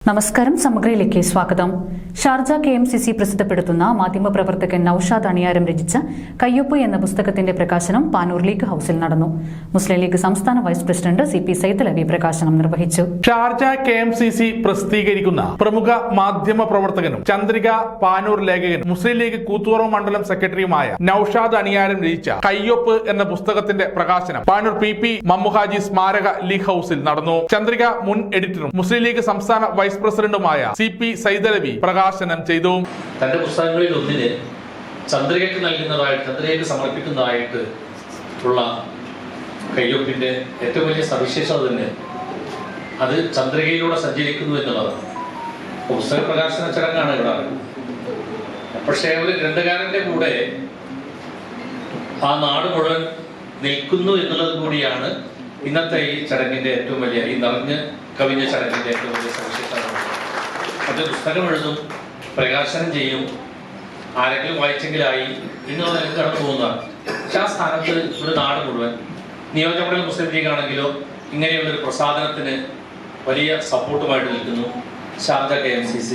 നമസ്കാരം. സമഗ്രയിലേക്ക് സ്വാഗതം. Sharjah KMCC പ്രസിദ്ധപ്പെടുത്തുന്ന മാധ്യമപ്രവർത്തകൻ നൌഷാദ് അണിയാരം രചിച്ച കയ്യൊപ്പ് എന്ന പുസ്തകത്തിന്റെ പ്രകാശനം പാനൂർ ലീഗ് ഹൌസിൽ നടന്നു. മുസ്ലിം ലീഗ് സംസ്ഥാന വൈസ് പ്രസിഡന്റ് CP സൈദലവി പ്രകാശനം നിർവഹിച്ചു. ഷാർജ KMCC പ്രസിദ്ധീകരിക്കുന്ന പ്രമുഖ മാധ്യമ പ്രവർത്തകനും ചന്ദ്രിക പാനൂർ ലേഖകനും മുസ്ലിം ലീഗ് കൂത്തുപറമ്പ് മണ്ഡലം സെക്രട്ടറിയുമായ നൌഷാദ് അണിയാരം രചിച്ച കയ്യൊപ്പ് എന്ന പുസ്തകത്തിന്റെ പ്രകാശനം പാനൂർ PP മമ്മുഹാജി സ്മാരക ലീഗ് ഹൌസിൽ നടന്നു. ചന്ദ്രിക മുൻ എഡിറ്ററും മുസ്ലിം ലീഗ് സംസ്ഥാന വൈസ് പ്രസിഡന്റുമായ CP സൈദലവി പ്രകാശനം ചെയ്തു. തന്റെ പുസ്തകങ്ങളിൽ ഒന്നിന് ചന്ദ്രികയ്ക്ക് സമർപ്പിക്കുന്നതായിട്ട് ഉള്ള കയ്യൊപ്പിന്റെ ഏറ്റവും വലിയ സവിശേഷത തന്നെ അത് ചന്ദ്രികയിലൂടെ സഞ്ചരിക്കുന്നു എന്നുള്ളതാണ്. പുസ്തക പ്രകാശന ചടങ്ങാണ് ഇവിടെ. പക്ഷേ ഒരു ഗ്രന്ഥകാരന്റെ കൂടെ ആ നാട് മുഴുവൻ നിൽക്കുന്നു എന്നുള്ളത് കൂടിയാണ് ഇന്നത്തെ ഈ ചടങ്ങിന്റെ ഏറ്റവും വലിയ, ഈ നിറഞ്ഞ് കവിഞ്ഞ ചടങ്ങിന്റെ ഏറ്റവും വലിയ സവിശേഷത. അത് പുസ്തകം എഴുതും, പ്രകാശനം ചെയ്യും, ആരെങ്കിലും വായിച്ചെങ്കിലായി എന്നുള്ള നിലക്ക് കടന്നു പോകുന്നതാണ്. പക്ഷെ ആ സ്ഥാനത്ത് ഒരു നാട് മുഴുവൻ, നിയോജകമണ്ഡലം മുസ്ലിം ലീഗ് ആണെങ്കിലോ ഇങ്ങനെയുള്ളൊരു പ്രസാദനത്തിന് വലിയ സപ്പോർട്ടുമായിട്ട് നിൽക്കുന്നു ഷാർജ KMCC.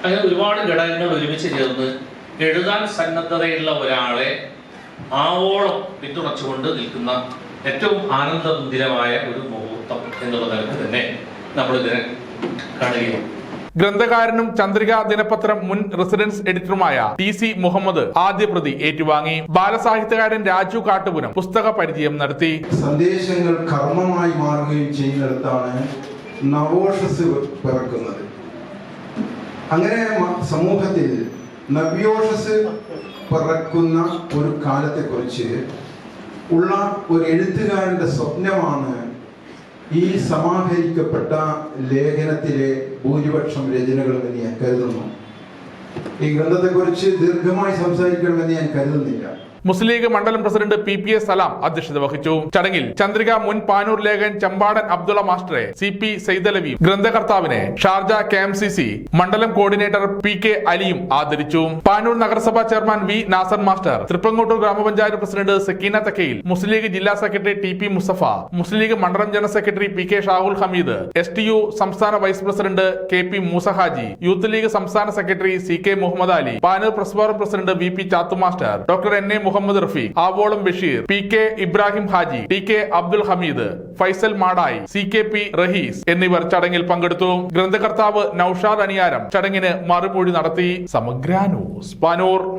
അങ്ങനെ ഒരുപാട് ഘടകങ്ങൾ ഒരുമിച്ച് ചേർന്ന് എഴുതാൻ സന്നദ്ധതയുള്ള ഒരാളെ ആവോളം പിന്തുണച്ചുകൊണ്ട് നിൽക്കുന്ന ഏറ്റവും ആനന്ദതുന്തിരമായ ഒരു മുഹൂർത്തം എന്നുള്ള നിലക്ക് തന്നെ നമ്മൾ ഇതിനെ കാണുകയാണ്. ഗ്രന്ഥകാരനും ചന്ദ്രിക ദിനപത്രം മുൻ റെസിഡൻസ് എഡിറ്ററുമായ TC മുഹമ്മദ് ആദ്യ പ്രതി ഏറ്റുവാങ്ങി. ബാലസാഹിത്യകാരൻ രാജു കാട്ടുപുരം പുസ്തക പരിചയം നടത്തി. സന്ദേശങ്ങൾ കർമ്മമായി മാറുകയും ചെയ്യുന്നിടത്താണ് നവോഷസ് പിറക്കുന്നത്. അങ്ങനെ സമൂഹത്തിൽ നവ്യോഷസ് പിറക്കുന്ന ഒരു കാലത്തെക്കുറിച്ച് ഉള്ള ഒരു എഴുത്തുകാരന്റെ സ്വപ്നമാണ് ഈ സമാഹരിക്കപ്പെട്ട ലേഖനത്തിലെ ഭൂരിപക്ഷം രചനകളെന്ന് ഞാൻ കരുതുന്നു. ഈ ഗ്രന്ഥത്തെക്കുറിച്ച് ദീർഘമായി സംസാരിക്കണമെന്ന് ഞാൻ കരുതുന്നില്ല. മുസ്ലിം ലീഗ് മണ്ഡലം പ്രസിഡന്റ് PPA സലാം അധ്യക്ഷത വഹിച്ചു. ചടങ്ങിൽ ചന്ദ്രിക മുൻ പാനൂർ ലേഖകൻ ചമ്പാടൻ അബ്ദുള്ള മാസ്റ്ററെ, CP സൈദലവിയും ഗ്രന്ഥകർത്താവിനെ ഷാർജ KMCC മണ്ഡലം കോർഡിനേറ്റർ PK അലിയും ആദരിച്ചു. പാനൂർ നഗരസഭാ chairman V Nasar master, Thriprangottur ഗ്രാമപഞ്ചായത്ത് പ്രസിഡന്റ് സക്കീന തക്കയിൽ, മുസ്ലിം ലീഗ് ജില്ലാ സെക്രട്ടറി TP മുസ്തഫ, മുസ്ലിം ലീഗ് മണ്ഡലം general secretary PK Shahul Hameed, STU സംസ്ഥാന vice president KP Moosahaji, Youth League സംസ്ഥാന secretary CK Muhammad Ali, Panoor press forum president VP Chathu master, doctor NA Muhammad Rafeeq, ആവോളം Basheer, PK Ibrahim Haji, TK Abdul Hameed, Faisal Madayi, CKP Rahees എന്നിവർ ചടങ്ങിൽ പങ്കെടുത്തു. ഗ്രന്ഥകർത്താവ് നൌഷാദ് അണിയാരം ചടങ്ങിന് മറുമൊഴി നടത്തി. സമഗ്ര ന്യൂസ് പാനൂർ.